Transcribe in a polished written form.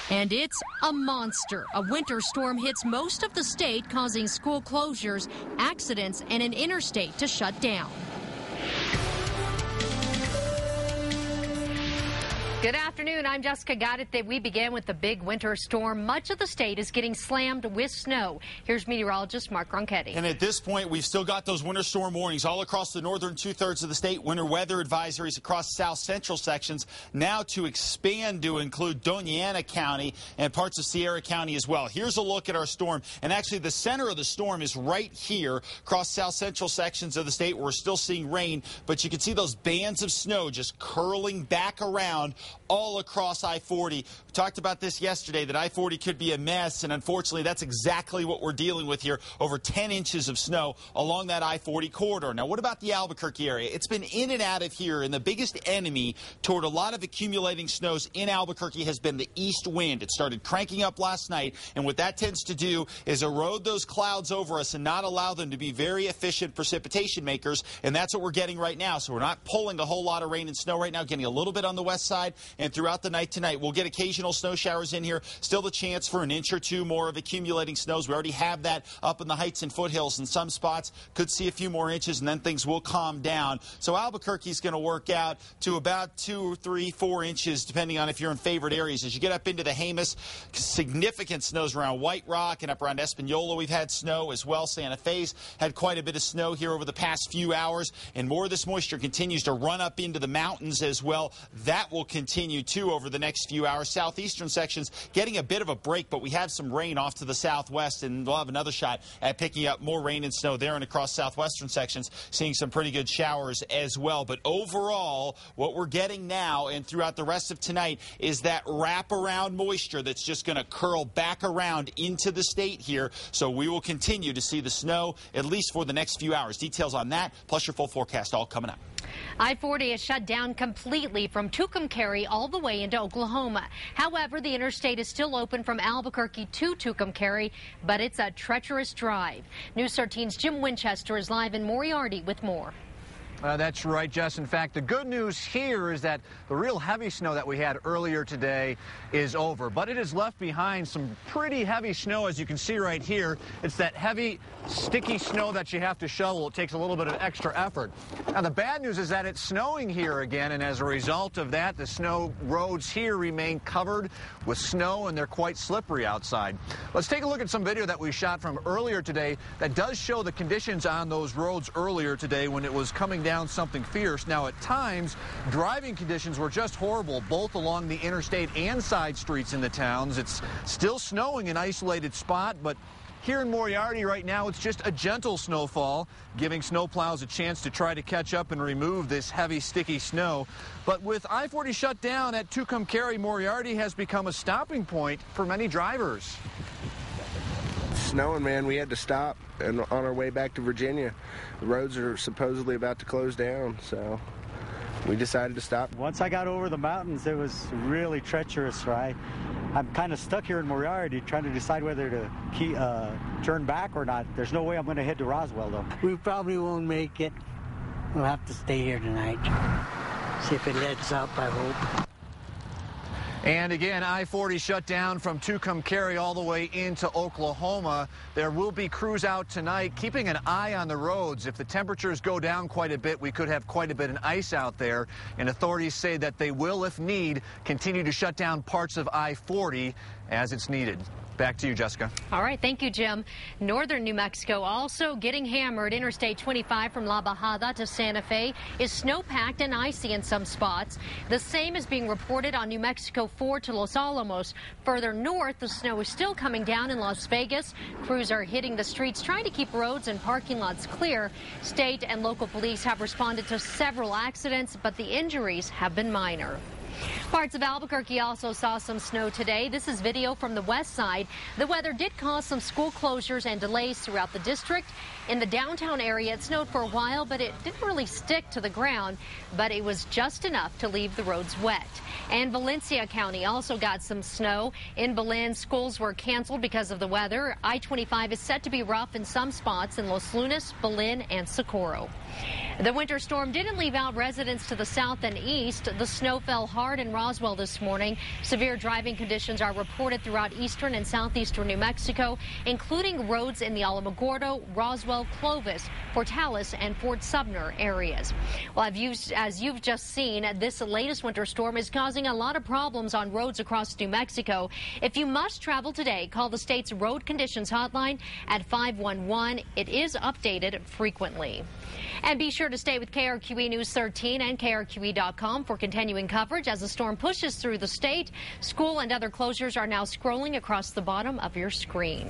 And it's a monster. A winter storm hits most of the state, causing school closures, accidents, and an interstate to shut down. Good afternoon. I'm Jessica Gaddett. We begin with the big winter storm. Much of the state is getting slammed with snow. Here's meteorologist Mark Ronchetti. And at this point, we've still got those winter storm warnings all across the northern two-thirds of the state. Winter weather advisories across south central sections, now to expand to include Doña Ana County and parts of Sierra County as well. Here's a look at our storm. And actually, the center of the storm is right here across south central sections of the state where we're still seeing rain. But you can see those bands of snow just curling back around all across I-40. We talked about this yesterday, that I-40 could be a mess, and unfortunately that's exactly what we're dealing with here. Over 10 inches of snow along that I-40 corridor. Now, what about the Albuquerque area? It's been in and out of here, and the biggest enemy toward a lot of accumulating snows in Albuquerque has been the east wind. It started cranking up last night, and what that tends to do is erode those clouds over us and not allow them to be very efficient precipitation makers, and that's what we're getting right now. So we're not pulling a whole lot of rain and snow right now, getting a little bit on the west side. And throughout the night tonight, we'll get occasional snow showers in here. Still the chance for an inch or two more of accumulating snows. We already have that up in the heights and foothills in some spots. Could see a few more inches, and then things will calm down. So Albuquerque's going to work out to about 2 or 3, 4 inches, depending on if you're in favored areas. As you get up into the Jemez, significant snows around White Rock and up around Espanola. We've had snow as well. Santa Fe's had quite a bit of snow here over the past few hours, and more of this moisture continues to run up into the mountains as well. That will continue too over the next few hours. Southeastern sections getting a bit of a break, but we have some rain off to the southwest, and we'll have another shot at picking up more rain and snow there and across southwestern sections, seeing some pretty good showers as well. But overall, what we're getting now and throughout the rest of tonight is that wraparound moisture that's just going to curl back around into the state here. So we will continue to see the snow at least for the next few hours. Details on that, plus your full forecast, all coming up. I-40 is shut down completely from Tucumcari all the way into Oklahoma. However, the interstate is still open from Albuquerque to Tucumcari, but it's a treacherous drive. News 13's Jim Winchester is live in Moriarty with more. That's right, Jess. In fact, the good news here is that the real heavy snow that we had earlier today is over, but it has left behind some pretty heavy snow, as you can see right here. It's that heavy, sticky snow that you have to shovel. It takes a little bit of extra effort. Now, the bad news is that it's snowing here again, and as a result of that, the snow roads here remain covered with snow, and they're quite slippery outside. Let's take a look at some video that we shot from earlier today that does show the conditions on those roads earlier today when it was coming down something fierce. Now, at times, driving conditions were just horrible, both along the interstate and side streets in the towns. It's still snowing in an isolated spot, but here in Moriarty right now, it's just a gentle snowfall, giving snowplows a chance to try to catch up and remove this heavy, sticky snow. But with I-40 shut down at Tucumcari, Moriarty has become a stopping point for many drivers. Snowing, man. We had to stop and on our way back to Virginia. The roads are supposedly about to close down, so we decided to stop. Once I got over the mountains, it was really treacherous, right? I'm kind of stuck here in Moriarty trying to decide whether to turn back or not. There's no way I'm going to head to Roswell, though. We probably won't make it. We'll have to stay here tonight. See if it lets up, I hope. And again, I-40 shut down from Tucumcari all the way into Oklahoma. There will be crews out tonight keeping an eye on the roads. If the temperatures go down quite a bit, we could have quite a bit of ice out there. And authorities say that they will, if need, continue to shut down parts of I-40 as it's needed. Back to you, Jessica. All right. Thank you, Jim. Northern New Mexico also getting hammered. Interstate 25 from La Bajada to Santa Fe is snow-packed and icy in some spots. The same is being reported on New Mexico 4 to Los Alamos. Further north, the snow is still coming down in Las Vegas. Crews are hitting the streets trying to keep roads and parking lots clear. State and local police have responded to several accidents, but the injuries have been minor. Parts of Albuquerque also saw some snow today. This is video from the west side. The weather did cause some school closures and delays throughout the district. In the downtown area, it snowed for a while, but it didn't really stick to the ground. But it was just enough to leave the roads wet. And Valencia County also got some snow. In Belen, schools were canceled because of the weather. I-25 is set to be rough in some spots in Los Lunas, Belen, and Socorro. The winter storm didn't leave out residents to the south and east. The snow fell hard hard in Roswell this morning. Severe driving conditions are reported throughout eastern and southeastern New Mexico, including roads in the Alamogordo, Roswell, Clovis, Portales, and Fort Sumner areas. Well, as you've just seen, this latest winter storm is causing a lot of problems on roads across New Mexico. If you must travel today, call the state's road conditions hotline at 511. It is updated frequently. And be sure to stay with KRQE News 13 and KRQE.com for continuing coverage as the storm pushes through the state. School and other closures are now scrolling across the bottom of your screen.